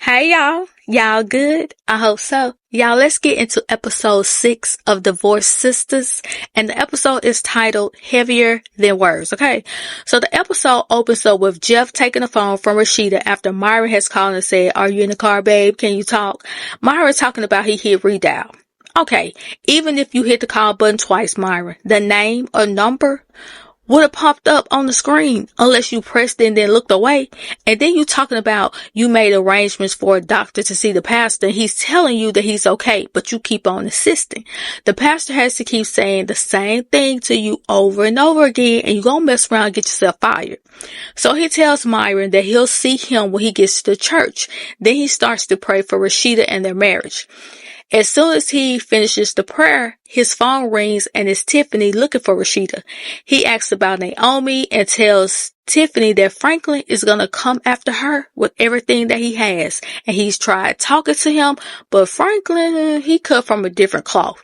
Hey y'all. Y'all good? I hope so. Y'all, let's get into episode 6 of Divorce Sistas. And the episode is titled Heavier Than Words, okay? So the episode opens up with Jeff taking the phone from Rashida after Myra has called and said, "Are you in the car, babe? Can you talk?" Myra talking about he hit redial. Okay, even if you hit the call button twice, Myra, the name or number would have popped up on the screen unless you pressed it and then looked away. And then you talking about you made arrangements for a doctor to see the pastor. And he's telling you that he's okay, but you keep on insisting. The pastor has to keep saying the same thing to you over and over again, and you're going to mess around and get yourself fired. So he tells Myron that he'll see him when he gets to church. Then he starts to pray for Rashida and their marriage. As soon as he finishes the prayer, his phone rings and it's Tiffany looking for Rashida. He asks about Naomi and tells Tiffany that Franklin is going to come after her with everything that he has. And he's tried talking to him, but Franklin, he cut from a different cloth.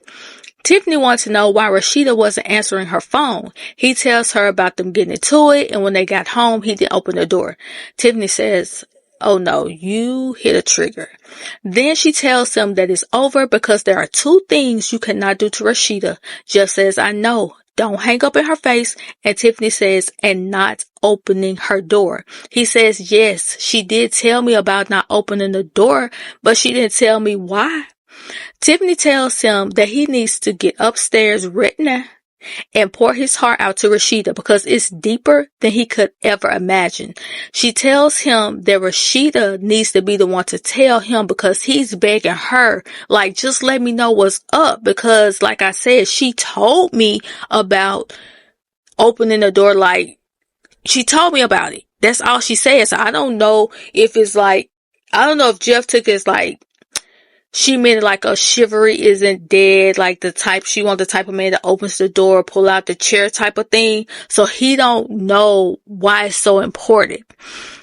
Tiffany wants to know why Rashida wasn't answering her phone. He tells her about them getting into it, and when they got home, he didn't open the door. Tiffany says, "Oh no, you hit a trigger." Then she tells him that it's over because there are 2 things you cannot do to Rashida. Jeff says, "I know. Don't hang up in her face." And Tiffany says, "And not opening her door." He says, "Yes, she did tell me about not opening the door, but she didn't tell me why." Tiffany tells him that he needs to get upstairs right now and pour his heart out to Rashida because it's deeper than he could ever imagine. She tells him that Rashida needs to be the one to tell him because he's begging her, like, just let me know what's up because, like I said, she told me about opening the door, like, she told me about it. That's all she says. So I don't know if it's like, I don't know if Jeff took it as like, she meant like a chivalry isn't dead, like she want the type of man that opens the door, pull out the chair type of thing. So he don't know why it's so important.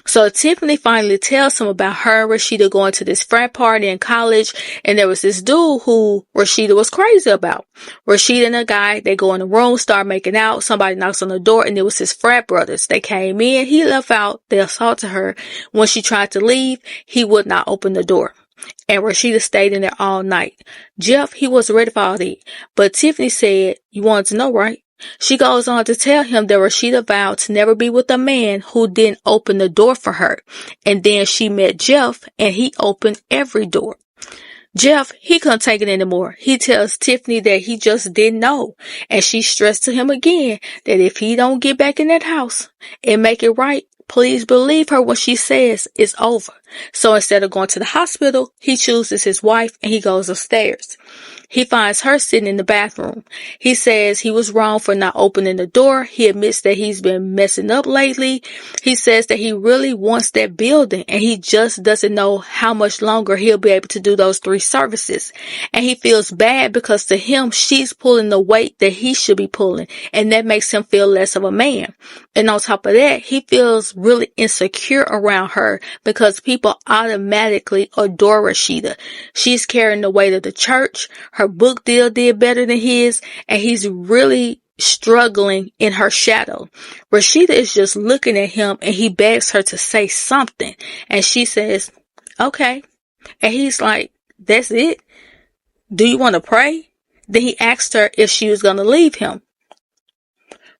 So Tiffany finally tells him about her and Rashida going to this frat party in college, and there was this dude who Rashida was crazy about. Rashida and a guy, they go in the room, start making out, somebody knocks on the door, and it was his frat brothers. They came in, he left out, they assaulted her. When she tried to leave, he would not open the door. And Rashida stayed in there all night. Jeff, he was ready for all that. But Tiffany said, "You wanted to know, right?" She goes on to tell him that Rashida vowed to never be with a man who didn't open the door for her. And then she met Jeff and he opened every door. Jeff, he couldn't take it anymore. He tells Tiffany that he just didn't know. And she stressed to him again that if he don't get back in that house and make it right, please believe her when she says it's over. So instead of going to the hospital, he chooses his wife and he goes upstairs. He finds her sitting in the bathroom. He says he was wrong for not opening the door. He admits that he's been messing up lately. He says that he really wants that building and he just doesn't know how much longer he'll be able to do those 3 services. And he feels bad because to him, she's pulling the weight that he should be pulling. And that makes him feel less of a man. And on top of that, he feels really insecure around her because people automatically adore Rashida. She's carrying the weight of the church. Her book deal did better than his, and he's really struggling in her shadow. Rashida is just looking at him and he begs her to say something. And she says, "Okay." And he's like, "That's it? Do you want to pray?" Then he asked her if she was going to leave him.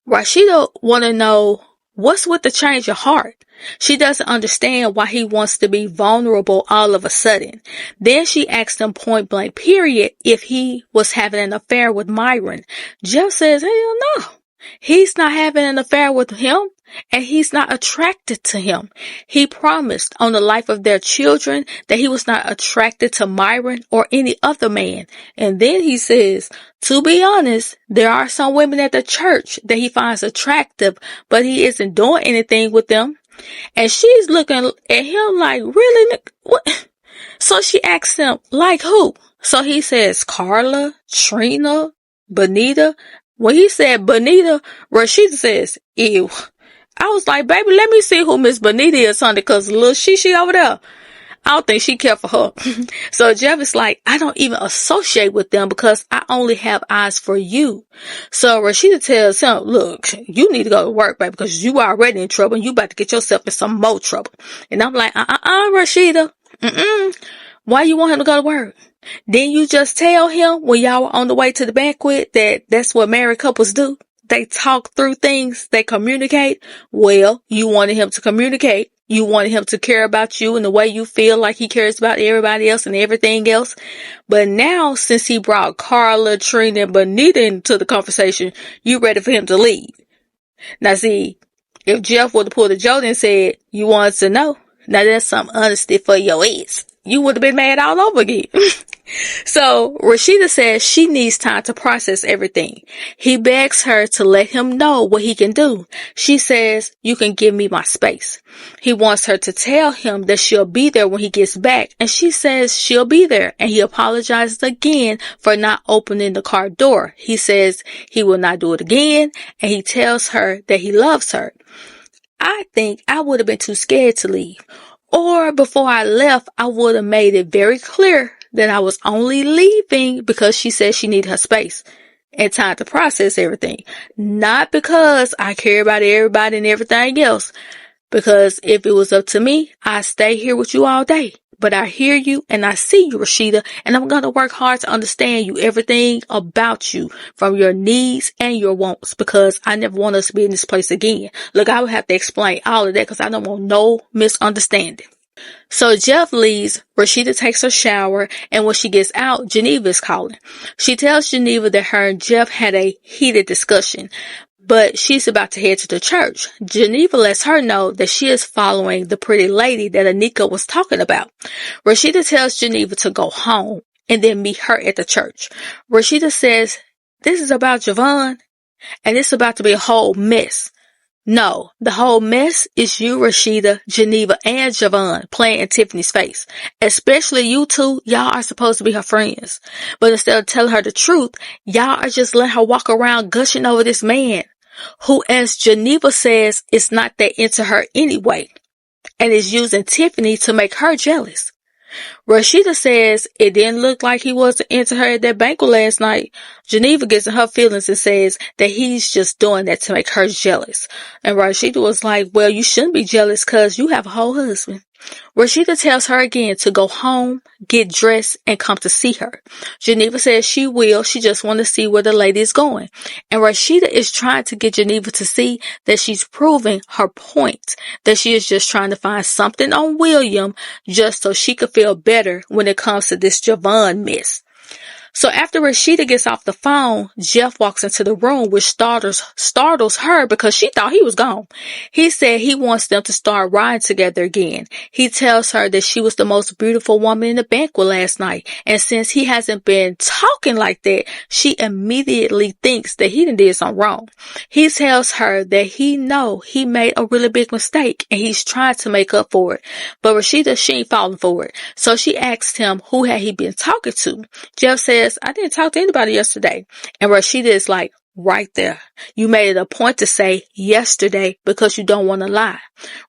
Rashida want to know what's with the change of heart. She doesn't understand why he wants to be vulnerable all of a sudden. Then she asked him point blank period if he was having an affair with Myron. Jeff says, hell no. He's not having an affair with him and he's not attracted to him. He promised on the life of their children that he was not attracted to Myron or any other man. And then he says, to be honest, there are some women at the church that he finds attractive, but he isn't doing anything with them. And she's looking at him like, really? What? So she asks him, like who? So he says, Carla, Trina, Bonita. When he said Bonita, Rashida says, ew. I was like, baby, let me see who Miss Bonita is, honey, because little Shishi over there, I don't think she care for her. So Jeff is like, I don't even associate with them because I only have eyes for you. So Rashida tells him, look, you need to go to work, baby, because you are already in trouble and you about to get yourself in some more trouble. And I'm like, Rashida. Why you want him to go to work? Didn't you just tell him when y'all were on the way to the banquet that that's what married couples do? They talk through things. They communicate. Well, you wanted him to communicate. You wanted him to care about you in the way you feel like he cares about everybody else and everything else. But now, since he brought Carla, Trina, and Bonita into the conversation, you ready for him to leave. Now see, if Jeff would have pulled a joke and said, you wanted to know, now that's some honesty for your ass. You would have been mad all over again. So Rashida says she needs time to process everything. He begs her to let him know what he can do. She says, you can give me my space. He wants her to tell him that she'll be there when he gets back, and she says she'll be there, and he apologizes again for not opening the car door. He says he will not do it again, and he tells her that he loves her. I think I would have been too scared to leave. Or before I left, I would have made it very clear that I was only leaving because she said she needed her space and time to process everything. Not because I care about everybody and everything else. Because if it was up to me, I'd stay here with you all day. But I hear you and I see you, Rashida, and I'm going to work hard to understand you, everything about you, from your needs and your wants, because I never want us to be in this place again. Look, I would have to explain all of that because I don't want no misunderstanding. So Jeff leaves, Rashida takes her shower, and when she gets out, Geneva is calling. She tells Geneva that her and Jeff had a heated discussion, but she's about to head to the church. Geneva lets her know that she is following the pretty lady that Anika was talking about. Rashida tells Geneva to go home and then meet her at the church. Rashida says, this is about Javon, and it's about to be a whole mess. No, the whole mess is you, Rashida, Geneva, and Javon playing in Tiffany's face. Especially you two, y'all are supposed to be her friends. But instead of telling her the truth, y'all are just letting her walk around gushing over this man, who, as Geneva says, is not that into her anyway, and is using Tiffany to make her jealous. Rashida says it didn't look like he wasn't into her at that banquet last night. Geneva gets in her feelings and says that he's just doing that to make her jealous. And Rashida was like, well, you shouldn't be jealous because you have a whole husband. Rashida tells her again to go home, get dressed, and come to see her. Geneva says she will. She just wants to see where the lady is going. And Rashida is trying to get Geneva to see that she's proving her point, that she is just trying to find something on William just so she could feel better when it comes to this Javon mess. So after Rashida gets off the phone, Jeff walks into the room, which startles her because she thought he was gone. He said he wants them to start riding together again. He tells her that she was the most beautiful woman in the banquet last night. And since he hasn't been talking like that, she immediately thinks that he did something wrong. He tells her that he made a really big mistake and he's trying to make up for it. But Rashida, she ain't falling for it. So she asked him who had he been talking to. Jeff says, I didn't talk to anybody yesterday. And Rashida is like, right there. You made it a point to say yesterday because you don't want to lie.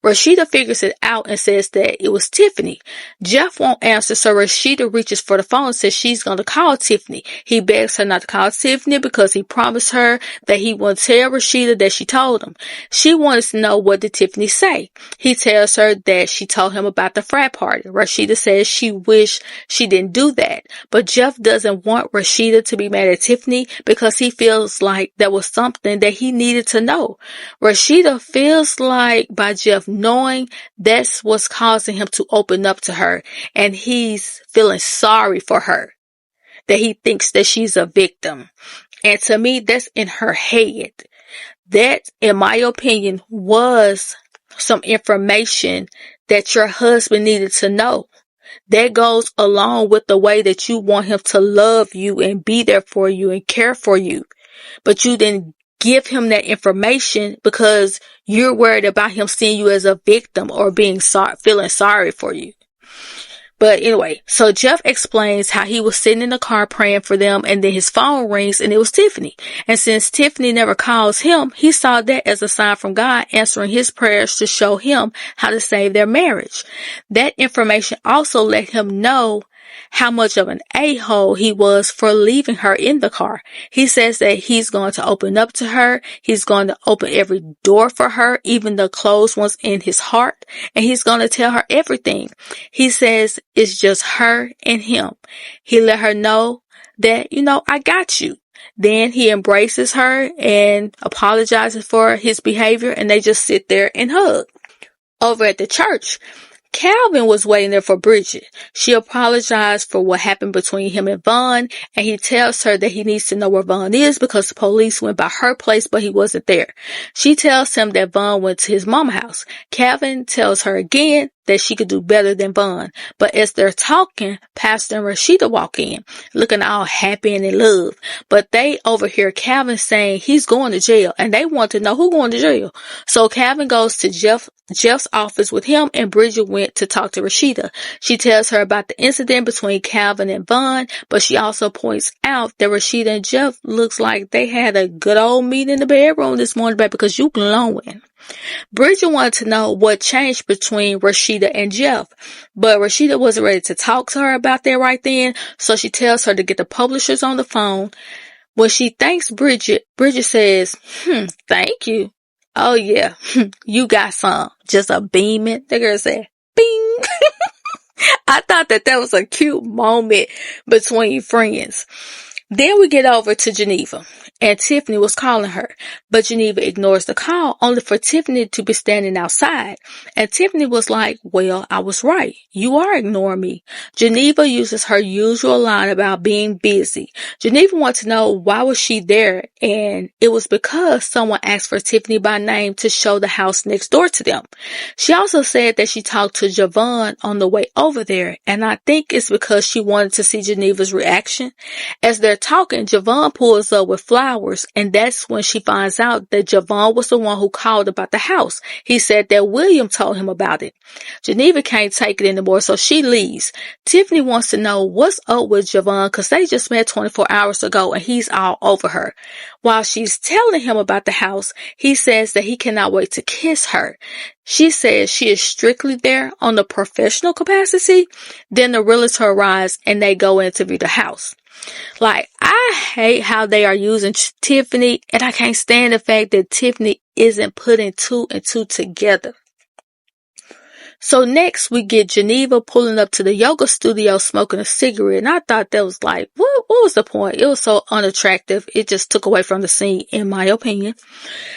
Rashida figures it out and says that it was Tiffany. Jeff won't answer, so Rashida reaches for the phone and says she's going to call Tiffany. He begs her not to call Tiffany because he promised her that he wouldn't tell Rashida that she told him. She wants to know, what did Tiffany say? He tells her that she told him about the frat party. Rashida says she wished she didn't do that, but Jeff doesn't want Rashida to be mad at Tiffany because he feels like that was something that he needed to know. Rashida feels like by Jeff knowing, that's what's causing him to open up to her, and he's feeling sorry for her, that he thinks that she's a victim. And to me, that's in her head. That, in my opinion, was some information that your husband needed to know. That goes along with the way that you want him to love you and be there for you and care for you. But you didn't give him that information because you're worried about him seeing you as a victim or feeling sorry for you. But anyway, so Jeff explains how he was sitting in the car praying for them, and then his phone rings and it was Tiffany. And since Tiffany never calls him, he saw that as a sign from God answering his prayers to show him how to save their marriage. That information also let him know how much of an a-hole he was for leaving her in the car. He says that he's going to open up to her. He's going to open every door for her, even the closed ones in his heart. And he's going to tell her everything. He says it's just her and him. He let her know that, I got you. Then he embraces her and apologizes for his behavior, and they just sit there and hug. Over at the church, Calvin was waiting there for Bridget. She apologized for what happened between him and Vaughn, and he tells her that he needs to know where Vaughn is because the police went by her place, but he wasn't there. She tells him that Vaughn went to his mama's house. Calvin tells her again that she could do better than Vaughn. But as they're talking, Pastor and Rashida walk in, looking all happy and in love. But they overhear Calvin saying he's going to jail, and they want to know who's going to jail. So Calvin goes to Jeff's office with him, and Bridget went to talk to Rashida. She tells her about the incident between Calvin and Vaughn, but she also points out that Rashida and Jeff looks like they had a good old meeting in the bedroom this morning, baby, because you glowing. Bridget wanted to know what changed between Rashida and Jeff, but Rashida wasn't ready to talk to her about that right then, so she tells her to get the publishers on the phone. When she thanks Bridget, Bridget says, thank you. Oh yeah, you got some. Just a beaming. The girl said, bing. I thought that was a cute moment between friends. Then we get over to Geneva, and Tiffany was calling her, but Geneva ignores the call only for Tiffany to be standing outside. And Tiffany was like, well, I was right. You are ignoring me. Geneva uses her usual line about being busy. Geneva wants to know why was she there, and it was because someone asked for Tiffany by name to show the house next door to them. She also said that she talked to Javon on the way over there, and I think it's because she wanted to see Geneva's reaction. As they're talking, Javon pulls up with flowers, and that's when she finds out that Javon was the one who called about the house. He said that William told him about it. Geneva can't take it anymore, so she leaves. Tiffany wants to know what's up with Javon because they just met 24 hours ago and he's all over her. While she's telling him about the house, he says that he cannot wait to kiss her. She says she is strictly there on the professional capacity. Then the realtor arrives and they go in to view the house. Like, I hate how they are using Tiffany, and I can't stand the fact that Tiffany isn't putting two and two together. So next we get Geneva pulling up to the yoga studio smoking a cigarette, and I thought that was like, what was the point? It was so unattractive. It just took away from the scene, in my opinion.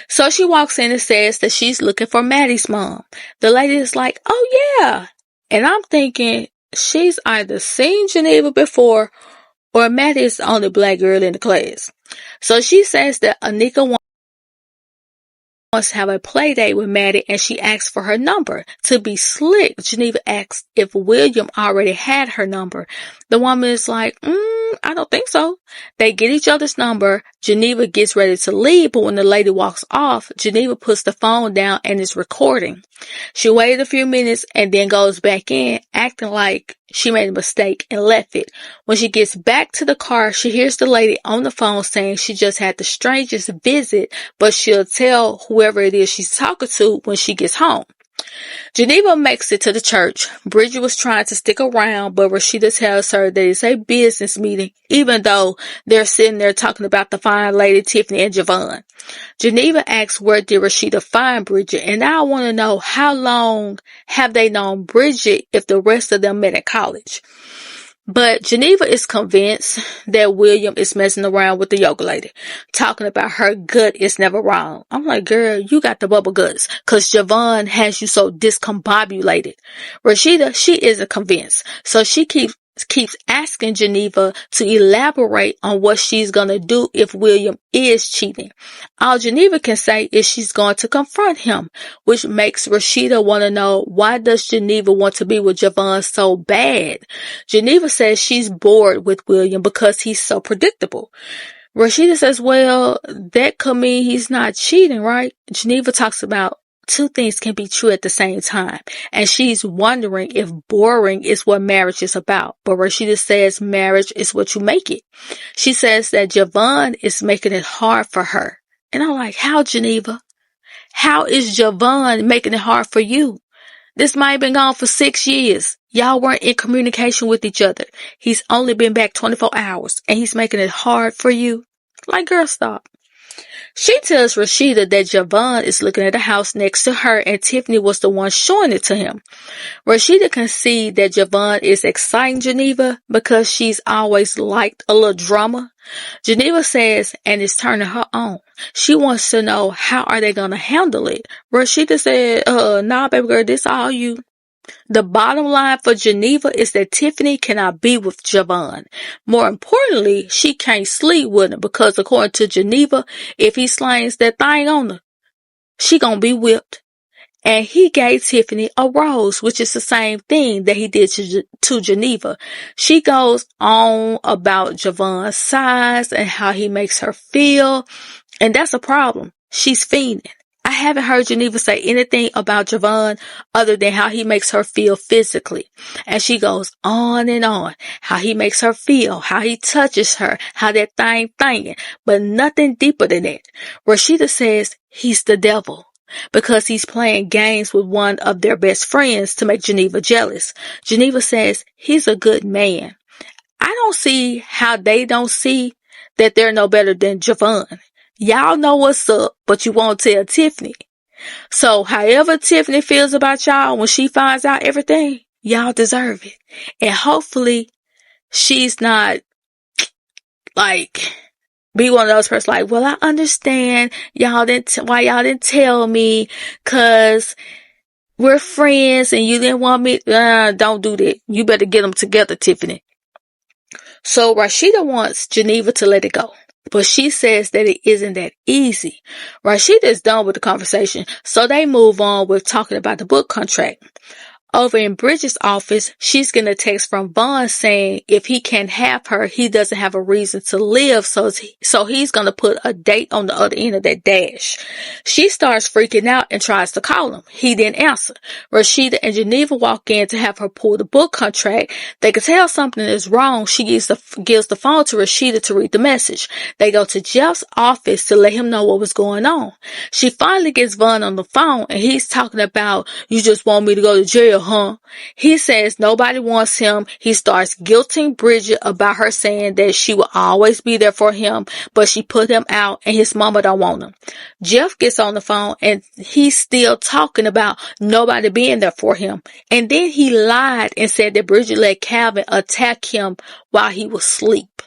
So she walks in and says that she's looking for Maddie's mom. The lady is like, oh yeah. And I'm thinking she's either seen Geneva before or Maddie is the only black girl in the class. So she says that Anika wants to have a play date with Maddie, and she asks for her number. To be slick, Geneva asks if William already had her number. The woman is like, I don't think so. They get each other's number. Geneva gets ready to leave, but when the lady walks off, Geneva puts the phone down and is recording. She waited a few minutes and then goes back in, acting like she made a mistake and left it. When she gets back to the car, she hears the lady on the phone saying she just had the strangest visit, but she'll tell whoever it is she's talking to when she gets home. Geneva makes it to the church. Bridget was trying to stick around, but Rashida tells her that it's a business meeting, even though they're sitting there talking about the fine lady Tiffany and Javon. Geneva asks where did Rashida find Bridget, and I want to know how long have they known Bridget if the rest of them met at college. But Geneva is convinced that William is messing around with the yoga lady, talking about her gut is never wrong. I'm like, girl, you got the bubble guts, cause Javon has you so discombobulated. Rashida, she isn't convinced, so she keeps asking Geneva to elaborate on what she's gonna do if William is cheating. All Geneva can say is she's going to confront him, which makes Rashida want to know, why does Geneva want to be with Javon so bad? Geneva says she's bored with William because he's so predictable. Rashida says, well, that could mean he's not cheating, right? Geneva talks about two things can be true at the same time, and she's wondering if boring is what marriage is about. But Rashida says marriage is what you make it. She says that Javon is making it hard for her. And I'm like, how, Geneva? How is Javon making it hard for you? This might have been gone for 6 years. Y'all weren't in communication with each other. He's only been back 24 hours and he's making it hard for you. Like, girl, stop. She tells Rashida that Javon is looking at the house next to her and Tiffany was the one showing it to him. Rashida can see that Javon is exciting Geneva because she's always liked a little drama. Geneva says, and it's turning her on. She wants to know how are they going to handle it. Rashida said, nah, baby girl, this all you. The bottom line for Geneva is that Tiffany cannot be with Javon. More importantly, she can't sleep with him because according to Geneva, if he slings that thing on her, she gonna be whipped. And he gave Tiffany a rose, which is the same thing that he did to Geneva. She goes on about Javon's size and how he makes her feel. And that's a problem. She's fiending. I haven't heard Geneva say anything about Javon other than how he makes her feel physically. And she goes on and on. How he makes her feel, how he touches her, how that thing thinging. But nothing deeper than that. Rashida says he's the devil because he's playing games with one of their best friends to make Geneva jealous. Geneva says he's a good man. I don't see how they don't see that they're no better than Javon. Y'all know what's up, but you won't tell Tiffany. So however Tiffany feels about y'all when she finds out everything, y'all deserve it. And hopefully she's not like be one of those persons like, well, I understand why y'all didn't tell me cause we're friends and you didn't want me. Don't do that. You better get them together, Tiffany. So Rashida wants Geneva to let it go. But she says that it isn't that easy. Rashida is done with the conversation, so they move on with talking about the book contract. Over in Bridget's office, she's getting a text from Vaughn saying if he can't have her, he doesn't have a reason to live, so he's going to put a date on the other end of that dash. She starts freaking out and tries to call him. He didn't answer. Rashida and Geneva walk in to have her pull the book contract. They can tell something is wrong. She gives the phone to Rashida to read the message. They go to Jeff's office to let him know what was going on. She finally gets Vaughn on the phone and he's talking about, you just want me to go to jail, huh? He says nobody wants him. He starts guilting Bridget about her saying that she will always be there for him, but she put him out and his mama don't want him. Jeff gets on the phone and he's still talking about nobody being there for him. And then he lied and said that Bridget let Calvin attack him while he was asleep.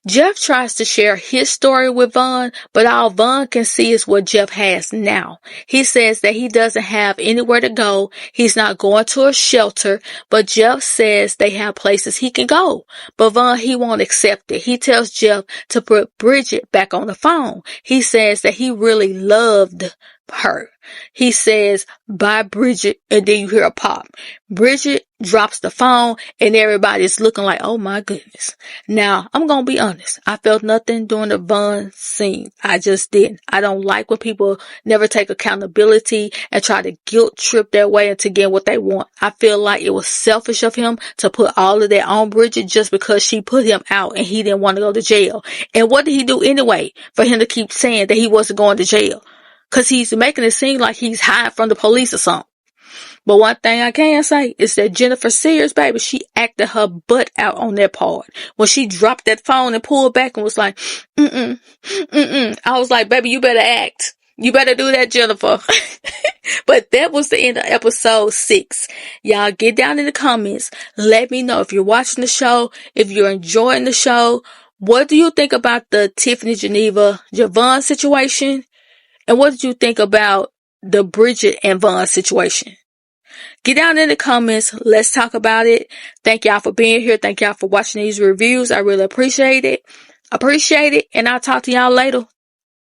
Jeff tries to share his story with Vaughn, but all Vaughn can see is what Jeff has now. He says that he doesn't have anywhere to go. He's not going to a shelter, but Jeff says they have places he can go. But Vaughn, he won't accept it. He tells Jeff to put Bridget back on the phone. He says that he really loved her. He says, bye Bridget, and then you hear a pop. Bridget drops the phone and everybody's looking like, oh my goodness. Now, I'm going to be honest. I felt nothing during the Vaughn scene. I just didn't. I don't like when people never take accountability and try to guilt trip their way into getting what they want. I feel like it was selfish of him to put all of that on Bridget just because she put him out and he didn't want to go to jail. And what did he do anyway for him to keep saying that he wasn't going to jail? Because he's making it seem like he's hiding from the police or something. But one thing I can say is that Jennifer Sears, baby, she acted her butt out on that part. When she dropped that phone and pulled back and was like, I was like, baby, you better act. You better do that, Jennifer. But that was the end of episode 6. Y'all get down in the comments. Let me know if you're watching the show, if you're enjoying the show. What do you think about the Tiffany Geneva Javon situation? And what did you think about the Bridget and Vaughn situation? Get down in the comments. Let's talk about it. Thank y'all for being here. Thank y'all for watching these reviews. I really appreciate it. And I'll talk to y'all later.